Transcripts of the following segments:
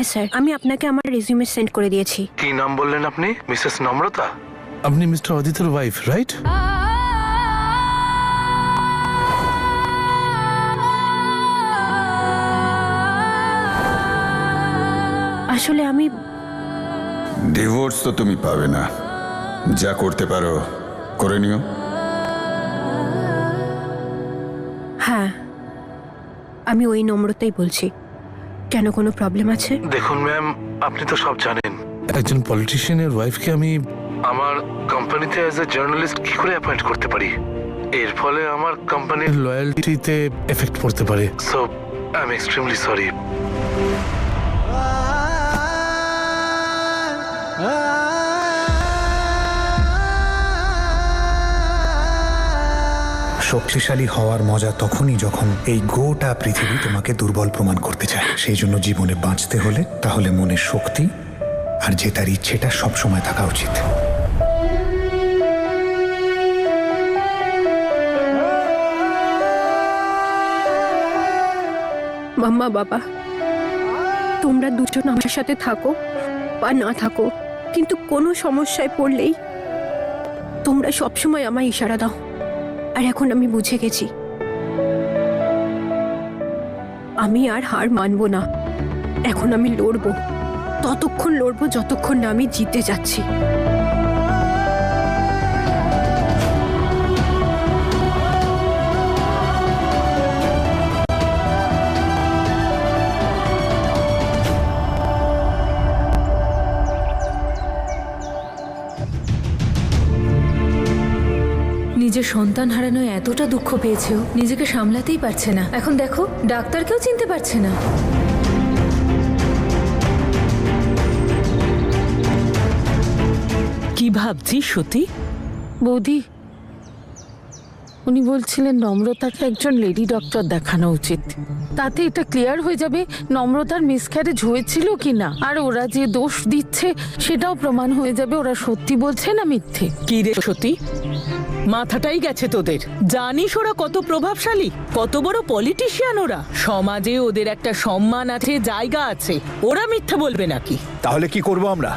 হ্যাঁ স্যার, আমি আপনাকে আমার রেজিউমে সেন্ড করে দিয়েছি। কি নাম বললেন আপনি? মিসেস নম্রতা? আপনি মিস্টার অদিতের ওয়াইফ, রাইট? আসলে আমি ডিভোর্স তো তুমি পাবে না, যা করতে পারো করে নিও। হ্যাঁ, আমি ওই নম্রতাই বলছি। কেন, কোনো প্রবলেম আছে? দেখুন ম্যাম, আপনি তো সব জানেন। একজন পলিটিশিয়ানের ওয়াইফকে আমি আমার কোম্পানিতে অ্যাজ এ জার্নালিস্ট কি করে অ্যাপয়েন্ট করতে পারি? এর ফলে আমার কোম্পানির লয়্যালটিতে এফেক্ট পড়তে পারে। So I am extremely sorry. শক্তিশালী হওয়ার মজা তখনই যখন এই গোটা পৃথিবী তোমাকে দুর্বল প্রমাণ করতে চায়। সেই জন্য জীবনে বাঁচতে হলে তাহলে মনের শক্তি আর জেতার ইচ্ছেটা সবসময় থাকা উচিত। মাম্মা বাবা, তোমরা দুজন আমার সাথে থাকো বা না থাকো, কিন্তু কোনো সমস্যায় পড়লেই তোমরা সবসময় আমায় ইশারা দাও। আর এখন আমি বুঝে গেছি, আমি আর হার মানবো না। এখন আমি লড়বো, ততক্ষণ লড়বো যতক্ষণ না আমি জিতে যাচ্ছি। নিজের সন্তান হারানো এতটা দুঃখ পেয়েছেও নিজেকে সামলাতেই পারছে না। এখন দেখো, ডাক্তারকেও চিনতে পারছে না। কি ভাবছিস সতী? বৌদি, উনি বলছিলেন নম্রতাকে একজন লেডি ডক্টর দেখানো উচিত। তাতে এটা ক্লিয়ার হয়ে যাবে নম্রতার মিসক্যারেজ হয়েছিল কিনা, আর ওরা যে দোষ দিচ্ছে সেটাও প্রমাণ হয়ে যাবে ওরা সত্যি বলছে না মিথ্যে। কি রে সতী, মাথাটাই গেছে তোদের? জানিস ওরা কত প্রভাবশালী, কত বড় পলিটিশিয়ান? ওরা সমাজে ওদের একটা সম্মান আছে, জায়গা আছে। ওরা মিথ্যা বলবে নাকি? তাহলে কি করব আমরা?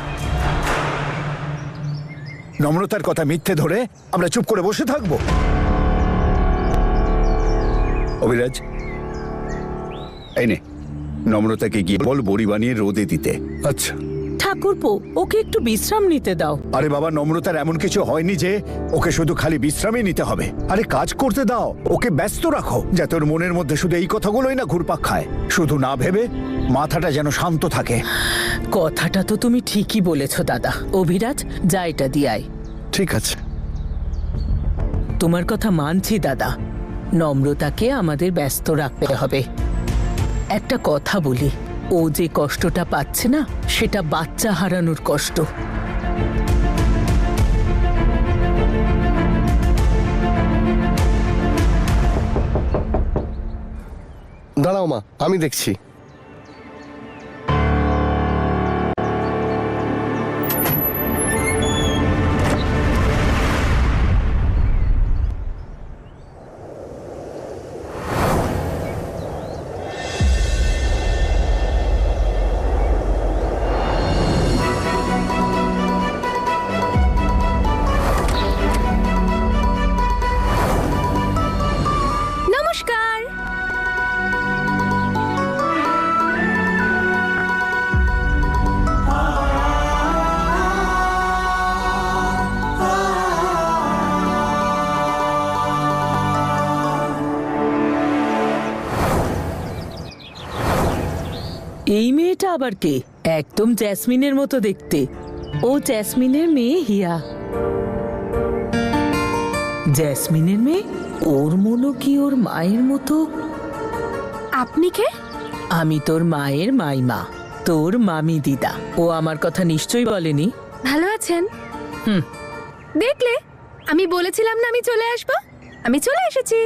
নম্রতার কথা মিথ্যে ধরে আমরা চুপ করে বসে থাকবো? অভিরাজ, এই নে, নম্রতাকে গিয়ে বল বড়ি বানিয়ে রোদে দিতে। আচ্ছা ঠাকুরপো, ওকে একটু বিশ্রাম নিতে দাও। আরে বাবা, নম্রতার এমন কিছু হয়নি যে ওকে শুধু খালি বিশ্রামই নিতে হবে। আরে কাজ করতে দাও, ওকে ব্যস্ত রাখো, যাতে ওর মনের মধ্যে শুধু এই কথাগুলোই না ঘুরপাক খায়। শুধু না ভেবে মাথাটা যেন শান্ত থাকে। কথাটা তো তুমি ঠিকই বলেছ দাদা। অভিরাজ, যা এটা দিয়ে আয়। ঠিক আছে। তোমার কথা মানছি দাদা, নম্রতাকে আমাদের ব্যস্ত রাখতে হবে। একটা কথা বলি, ও যে কষ্টটা পাচ্ছে না, সেটা বাচ্চা হারানোর কষ্ট। দাঁড়াও মা, আমি দেখছি। নমস্কার। এই মেয়েটা আবার কে? একদম জ্যাসমিনের মতো দেখতে। ও জ্যাসমিনের মেয়ে হিয়া। জ্যাসমিনের মেয়ে? ওর মনো কি ওর মায়ের মতো? আপনি কে? আমি তোর মায়ের মাইমা, তোর মামি দিদা। ও আমার কথা নিশ্চয়ই বলেনি? ভালো আছেন? হুম। দেখলে, আমি বলেছিলাম না আমি চলে আসবো। আমি চলে এসেছি।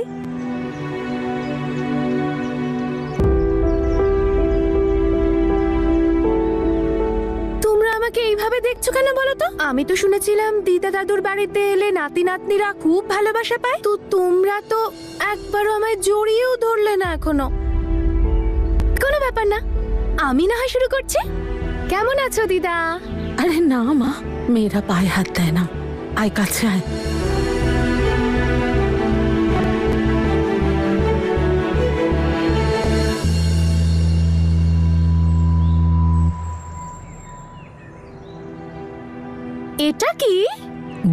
তোমরা আমাকে এইভাবে দেখছো কেন বলো তো? আমি তো শুনেছিলাম দিদা দাদুর বাড়িতে এলে নাতি নাতনিরা খুব ভালোবাসা পায়। তো তোমরা তো একবারও আমায় জড়িয়েও ধরলে না এখনো। কোনো ব্যাপার না, আমি না হয় শুরু করছি। কেমন আছো দিদা? আরে না মা, মেয়েরা পায়ে হাত দেয় না। আয় কাছে আয়। এটা কি?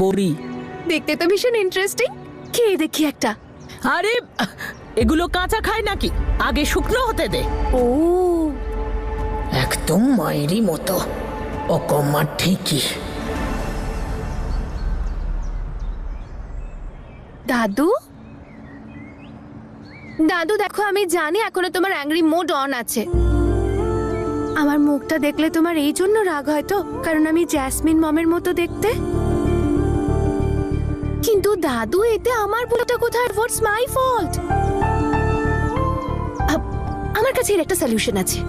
বড়ি। দেখতে তো ভীষণ ইন্টারেস্টিং। খেয়ে দেখি একটা। আরে এগুলো কাঁচা খায় নাকি? আগে শুকনো হতে দে। ও একদম মায়েরই মতো। ও কম্মা ঠিকই। দাদু, দাদু দেখো, আমি জানি এখনো তোমার অ্যাংরি মোড অন আছে। আমার মুখটা দেখলে তোমার এই জন্য রাগ হয়তো, কারণ আমি জ্যাসমিন মমের মতো দেখতে। কিন্তু দাদু, এতে আমার ভুলটা কোথায়? হোয়াটস মাই ফল্ট? আমার কাছে এর একটা সলিউশন আছে।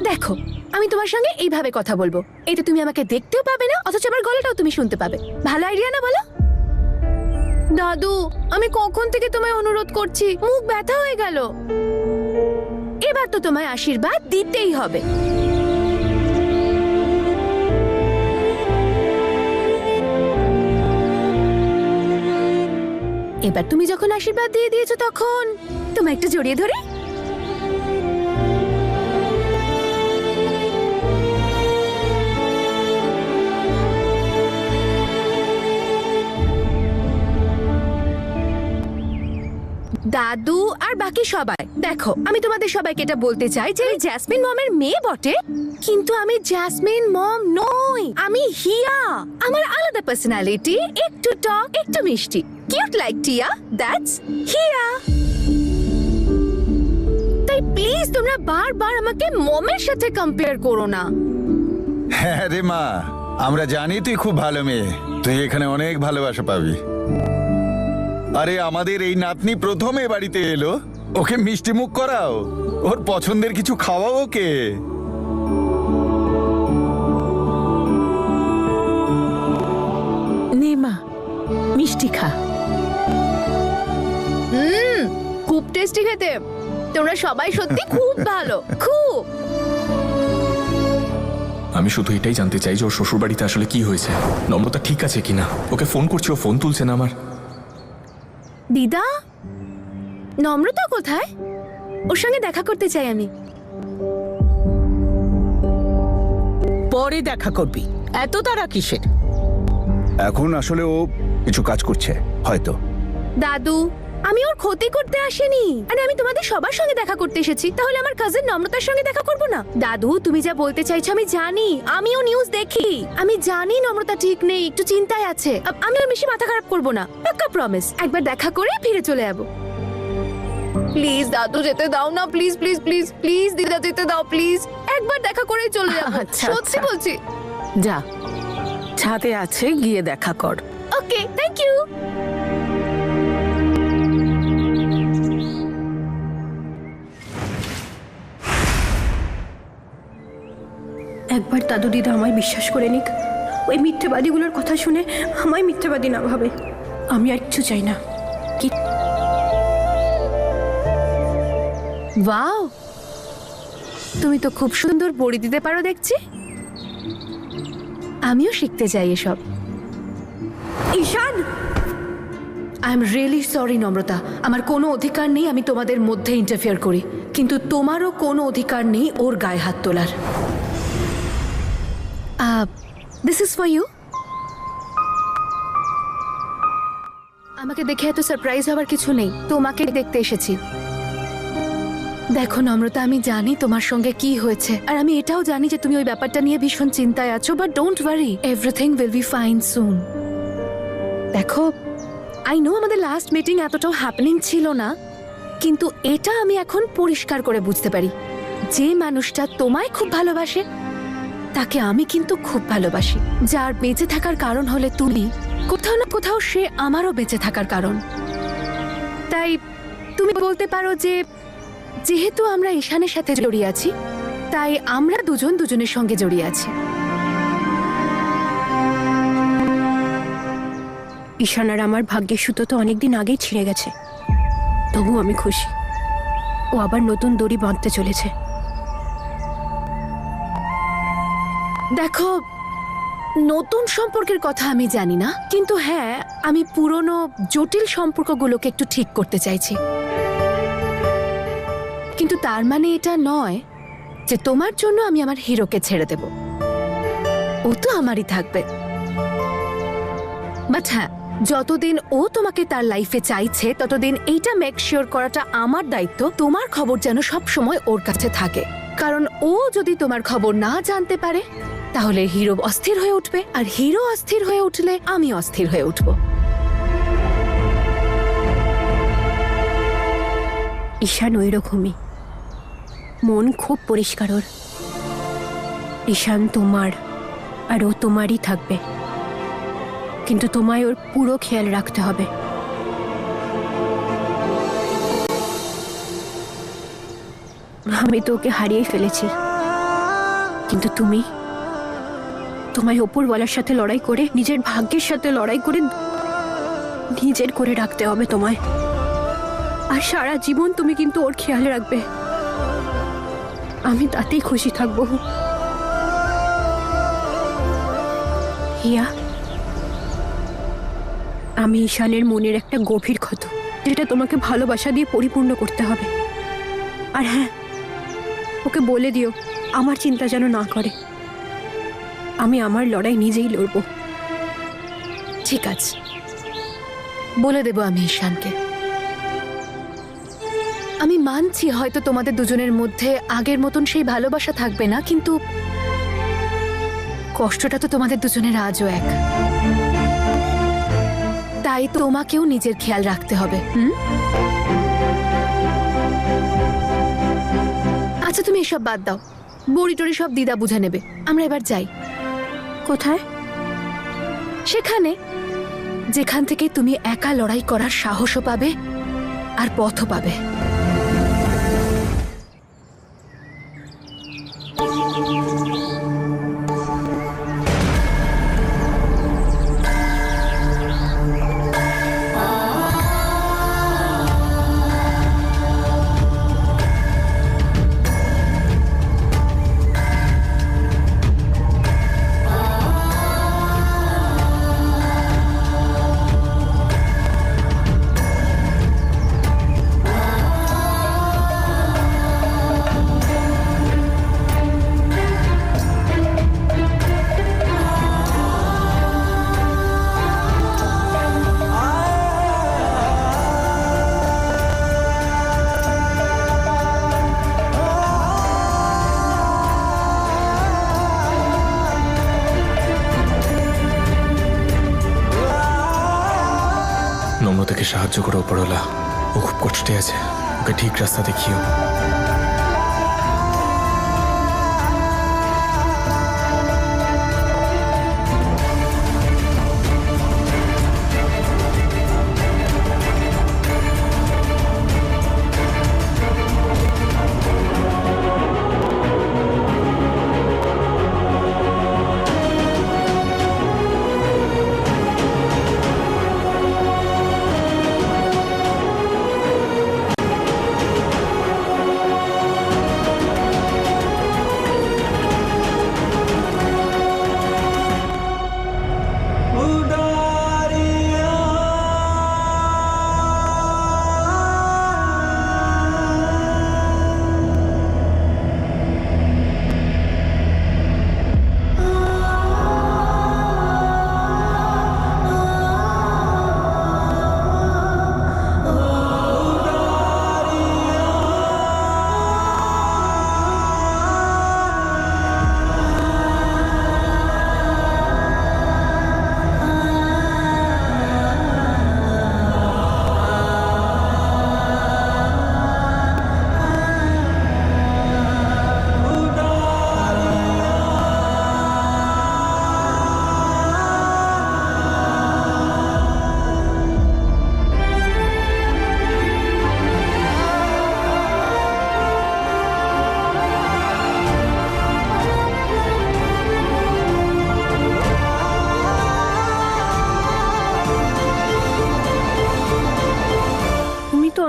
দেখো, আমি তোমার সঙ্গে এইভাবে কথা বলবো, এতে তুমি আমাকে দেখতেও পাবে না, অথচ আমার গলাটাও তুমি শুনতে পাবে। ভালো আইডিয়া না বলো? দাদু, আমি কখন থেকে তোমায় অনুরোধ করছি, মুখ ব্যথা হয়ে গেল। এবার তো তোমায় আশীর্বাদ দিতেই হবে। এবার তুমি যখন আশীর্বাদ দিয়ে দিয়েছো, তখন তোমায় একটু জড়িয়ে ধরে। দাদু আর বাকি সবাই দেখো, আমি তোমাদের সবাইকে এটা বলতে চাই যে জ্যাসমিন মমের মেয়ে বটে, কিন্তু আমি জ্যাসমিন মম নই, আমি হিয়া। আমার আলাদা পার্সোনালিটি, একটু টক, একটু মিষ্টি, কিউট লাইক টিয়া, দ্যাটস হিয়া। তাই প্লিজ তোমরা বারবার আমাকে মমের সাথে কম্পেয়ার করো না। হ্যাঁ রে মা, আমরা জানি তুই খুব ভালো মেয়ে, তুই এখানে অনেক ভালোবাসা পাবি। আরে আমাদের এই নাতনি প্রথম এ বাড়িতে এলো, ওকে মিষ্টি মুখ করাও, ওর পছন্দের কিছু খাওয়াও ওকে। নে মা, মিষ্টি খা। খুব টেস্টি খেতে। তোমরা সবাই সত্যি খুব ভালো, খুব। আমি শুধু এটাই জানতে চাই যে ওর শ্বশুর বাড়িতে আসলে কি হয়েছে, নম্রতা ঠিক আছে কিনা। ওকে ফোন করছি, ও ফোন তুলছে না আমার। দিদা, নম্রতা কোথায়? ওর সঙ্গে দেখা করতে চাই আমি। পরে দেখা করবি, এত তাড়া কিসের? এখন আসলে ও কিছু কাজ করছে হয়তো। দাদু, আমি ওর ক্ষতি করতে আসিনি, আরে আমি তোমাদের সবার সঙ্গে দেখা করতে এসেছি। তাহলে আমার কাজিন নম্রতার সঙ্গে দেখা করব না? দাদু, তুমি যা বলতে চাইছো আমি জানি, আমিও নিউজ দেখি, আমি জানি নম্রতা ঠিক নেই, একটু চিন্তায় আছে। আমি ওর বেশি মাথা খারাপ করব না, পাক্কা প্রমিস। একবার দেখা করে ফিরে চলে যাবো। প্লিজ দাদু, যেতে দাও না, প্লিজ প্লিজ প্লিজ প্লিজ দিদা, যেতে দাও প্লিজ। একবার দেখা করে চলে যাবো, আচ্ছা, সত্যি আচ্ছা। বলছি। যা, ছাদে আছে, গিয়ে দেখা কর। ওকে, থ্যাংক ইউ। একবার দাদু দিদা আমায় বিশ্বাস করে নিক, ওই মিথ্যেবাদীগুলোর কথা শুনে আমায় মিথ্যেবাদী না ভাবে। আমি আর কিছু চাই না। কি ওয়াও, তুমি তো খুব সুন্দর বড়ি দিতে পারো দেখছি। আমিও শিখতে চাই এসব। ঈশান, আই এম রিয়েলি সরি নম্রতা, আমার কোনো অধিকার নেই আমি তোমাদের মধ্যে ইন্টারফেয়ার করি, কিন্তু তোমারও কোনো অধিকার নেই ওর গায়ে হাত তোলার। This is for you. আমাকে দেখে এত সারপ্রাইজ হওয়ার কিছু নেই, তোমাকে দেখতে এসেছি। দেখো নম্রতা, আমি জানি তোমার সঙ্গে কি হয়েছে, আর আমি এটাও জানি যে তুমি ওই ব্যাপারটা নিয়ে ভীষণ চিন্তায় আছো, but don't worry, everything will be fine soon. দেখো, আই নো আমাদের লাস্ট মিটিং এতটাও হ্যাপেনিং ছিল না, কিন্তু এটা আমি এখন পরিষ্কার করে বুঝতে পারি, যে মানুষটা তোমায় খুব ভালোবাসে তাকে আমি কিন্তু খুব ভালোবাসি। যার বেঁচে থাকার কারণ হলে তুমি, কোথাও না কোথাও সে আমারও বেঁচে থাকার কারণ। তাই তুমি বলতে পারো যে যেহেতু আমরা ঈশানের সাথে জড়িয়ে আছি, তাই আমরা দুজন দুজনের সঙ্গে জড়িয়ে আছি। ঈশান আর আমার ভাগ্যের সুতো তো অনেকদিন আগেই ছিঁড়ে গেছে, তবু আমি খুশি। ও আবার নতুন দড়ি বাঁধতে চলেছে, দেখো, নতুন সম্পর্কের কথা আমি জানি না, কিন্তু হ্যাঁ, আমি পুরনো জটিল সম্পর্কগুলোকে একটু ঠিক করতে চাইছি। কিন্তু তার মানে এটা নয় যে তোমার জন্য আমি আমার হিরোকে ছেড়ে দেব। ও তো আমারই থাকবে। বাট হ্যাঁ, যতদিন ও তোমাকে তার লাইফে চাইছে ততদিন এইটা মেক শিওর করাটা আমার দায়িত্ব, তোমার খবর যেন সব সময় ওর কাছে থাকে। কারণ ও যদি তোমার খবর না জানতে পারে তাহলে হিরো অস্থির হয়ে উঠবে, আর হিরো অস্থির হয়ে উঠলে আমি অস্থির হয়ে উঠব। ঈশান ওই রকমই, মন খুব পরিষ্কার ওর। ঈশান তোমার আর ও তোমারই থাকবে, কিন্তু তোমায় ওর পুরো খেয়াল রাখতে হবে। আমি তো ওকে হারিয়ে ফেলেছি, কিন্তু তোমায় ওপরওয়ালার সাথে লড়াই করে, নিজের ভাগ্যের সাথে লড়াই করে নিজের করে রাখতে হবে তোমায়। আর সারা জীবন তুমি কিন্তু ওর খেয়াল রাখবে, আমি তাতেই খুশি থাকবো। হিয়া, আমি ঈশানের মনের একটা গভীর ক্ষত, যেটা তোমাকে ভালোবাসা দিয়ে পরিপূর্ণ করতে হবে। আর হ্যাঁ, ওকে বলে দিও আমার চিন্তা যেন না করে, আমি আমার লড়াই নিজেই লড়ব। ঠিক আছে, বলে দেব আমি ঈশানকে। আমি মানছি হয়তো তোমাদের দুজনের মধ্যে আগের মতন সেই ভালোবাসা থাকবে না, কিন্তু কষ্টটা তো তোমাদের দুজনের আজও এক। তাই তোমাকেও নিজের খেয়াল রাখতে হবে। আচ্ছা, তুমি এসব বাদ দাও, বড়ি টড়ি সব দিদা বুঝে নেবে। আমরা এবার যাই। কোথায়? সেখানে যেখান থেকে তুমি একা লড়াই করার সাহসও পাবে আর পথও পাবে। নম্রতাকে সাহায্য করো ওপরওয়ালা, ও খুব কষ্টে আছে, ওকে ঠিক রাস্তা দেখিও।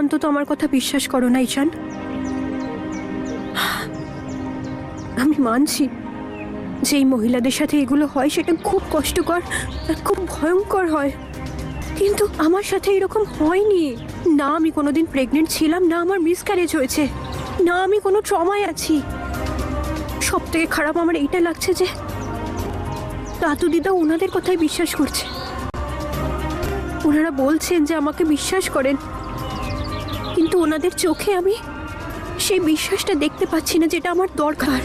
অন্তত আমার কথা বিশ্বাস করো না ঈশান। আমি মানছি যেই মহিলাদের সাথে এগুলো হয় সেটা খুব কষ্টকর আর খুব ভয়ঙ্কর হয়, কিন্তু আমার সাথে এরকম হয়নি। না আমি কোনোদিন প্রেগনেন্ট ছিলাম, না আমার মিসক্যারেজ হয়েছে, না আমি কোনো ট্রমায় আছি। সব থেকে খারাপ আমার এইটা লাগছে যে দাদু দিদা ওনাদের কথাই বিশ্বাস করছে। ওনারা বলছেন যে আমাকে বিশ্বাস করেন, কিন্তু ওনাদের চোখে আমি সেই বিশ্বাসটা দেখতে পাচ্ছি না যেটা আমার দরকার।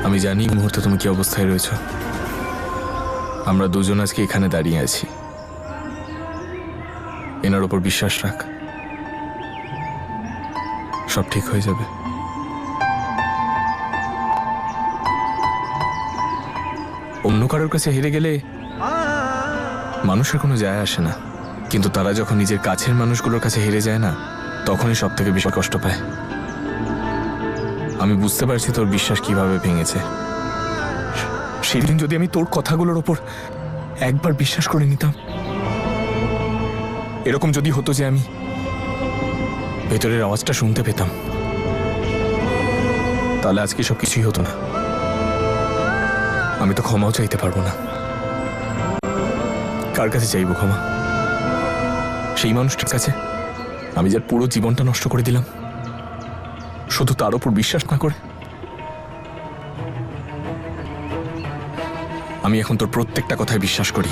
আমি জানি এই মুহূর্তে তুমি কি অবস্থায় রয়েছো। আমরা দুজন আজকে এখানে দাঁড়িয়ে আছি। এনার ওপর বিশ্বাস রাখ, সব ঠিক হয়ে যাবে। অন্য কারোর কাছে হেরে গেলে মানুষের কোনো যায় আসে না, কিন্তু তারা যখন নিজের কাছের মানুষগুলোর কাছে হেরে যায় না, তখনই সব থেকে বেশি কষ্ট পায়। আমি বুঝতে পারছি তোর বিশ্বাস কিভাবে ভেঙেছে। সেদিন যদি আমি তোর কথাগুলোর ওপর একবার বিশ্বাস করে নিতাম, এরকম যদি হতো যে আমি ভেতরের আওয়াজটা শুনতে পেতাম, তাহলে আজকে সব কিছুই হতো না। আমি তো ক্ষমাও চাইতে পারবো না। কার কাছে চাইবো ক্ষমা? সেই মানুষটার কাছে আমি যার পুরো জীবনটা নষ্ট করে দিলাম, শুধু তার উপর বিশ্বাস না করে। আমি এখন তোর প্রত্যেকটা কথায় বিশ্বাস করি,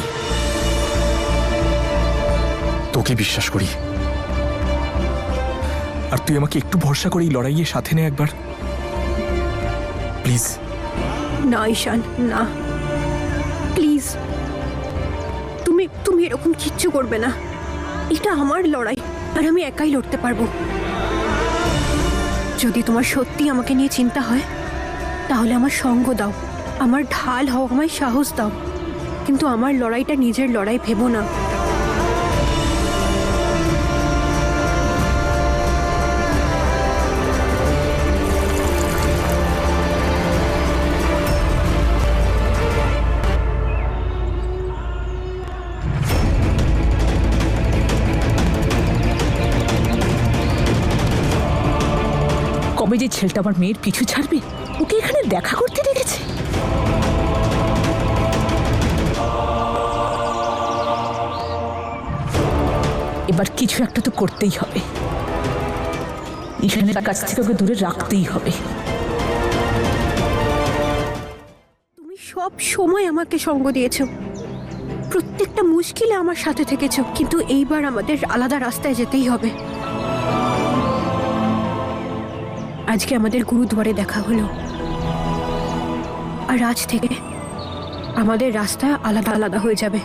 তোকে বিশ্বাস করি। আর তুই আমাকে একটু ভরসা করে এই লড়াইয়ের সাথে নে একবার, প্লিজ। না ঈশান, না, প্লিজ, তুমি এরকম কিচ্ছু করবে না। এটা আমার লড়াই আর আমি একাই লড়তে পারবো। যদি তোমার সত্যি আমাকে নিয়ে চিন্তা হয়, তাহলে আমার সঙ্গ দাও, আমার ঢাল হও, আমায় সাহস দাও, কিন্তু আমার লড়াইটা নিজের লড়াই ভেবো না। কবে যে ছেলেটা আমার মেয়ের পিছু ছাড়বে, ওকে এখানে দেখা করতে রেখেছে। এবার কিছু একটা তো করতেই হবে, ঈশানের কাছ থেকে ওকে দূরে রাখতেই হবে। তুমি সব সময় আমাকে সঙ্গ দিয়েছো, প্রত্যেকটা মুশকিলে আমার সাথে থেকেছো, কিন্তু এইবার আমাদের আলাদা রাস্তায় যেতেই হবে। আজকে আমাদের গুরুদ্বারে দেখা হলো, আর আজ থেকে আমাদের রাস্তা আলাদা আলাদা হয়ে যাবে।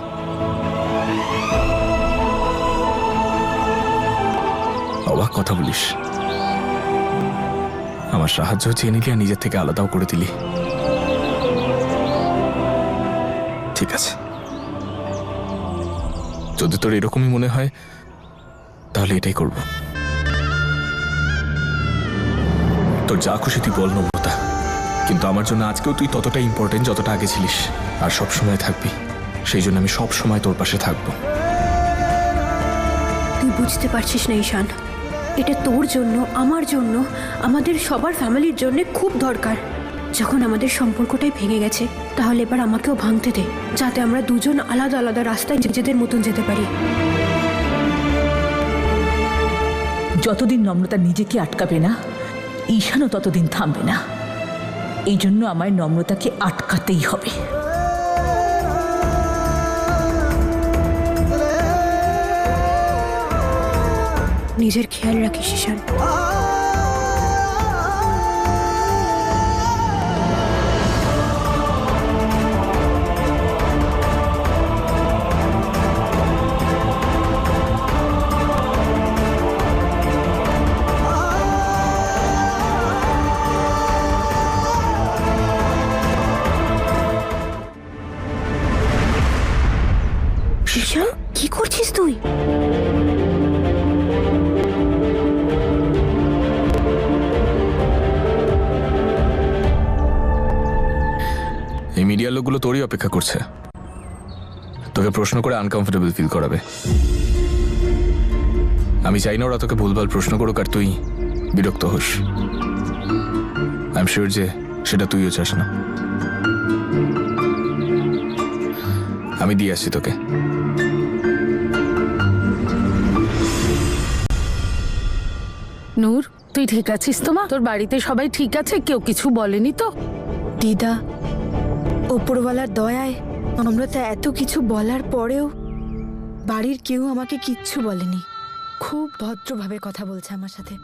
অবাক কথা বলিস, আমার সাহায্য চেয়ে নিলি আর নিজের থেকে আলাদাও করে দিলি। ঠিক আছে, যদি তোর এরকমই মনে হয় তাহলে এটাই করব। তোর যা খুশি তুই বল নম্রতা, কিন্তু আমার জন্য আজকেও তুই ততটা ইম্পর্টেন্ট যতটা আগে ছিলিস, আর সব সময় থাকবি। সেই জন্য আমি সব সময় তোর পাশে থাকবো। তুই বুঝতে পারছিস না ঈশান, এটা তোর জন্য, আমার জন্য, আমাদের সবার ফ্যামিলির জন্য খুব দরকার। যখন আমাদের সম্পর্কটাই ভেঙে গেছে, তাহলে এবার আমাকেও ভাঙতে দে, যাতে আমরা দুজন আলাদা আলাদা রাস্তায় নিজেদের মতন যেতে পারি। যতদিন নম্রতা নিজেকে আটকাবে না, ঈশানও ততদিন থামবে না। এই জন্য আমার নম্রতাকে আটকাতেই হবে। নিজের খেয়াল রাখিস ঈশান। ঈশান, কি করছিস তুই? এই মিডিয়ার লোকগুলো তোরই অপেক্ষা করছে, তোকে প্রশ্ন করে আনকমফোর্টেবল ফিল করাবে। আমি চাই না ওরা তোকে ভুলভাল প্রশ্ন করুক আর তুই বিরক্ত হোস। আই এম শিওর যে সেটা তুইও চাস না। আমি দিয়ে আসছি তোকে। নূর, তুই ঠিক আছিস তো মা? তোর বাড়িতে সবাই ঠিক আছে? কেউ কিছু বলেনি তো? দিদা, ওপরওয়ালার দয়ায় নম্রতা এত কিছু বলার পরেও বাড়ির কেউ আমাকে কিচ্ছু বলেনি। খুব ভদ্রভাবে কথা বলছে আমার সাথে।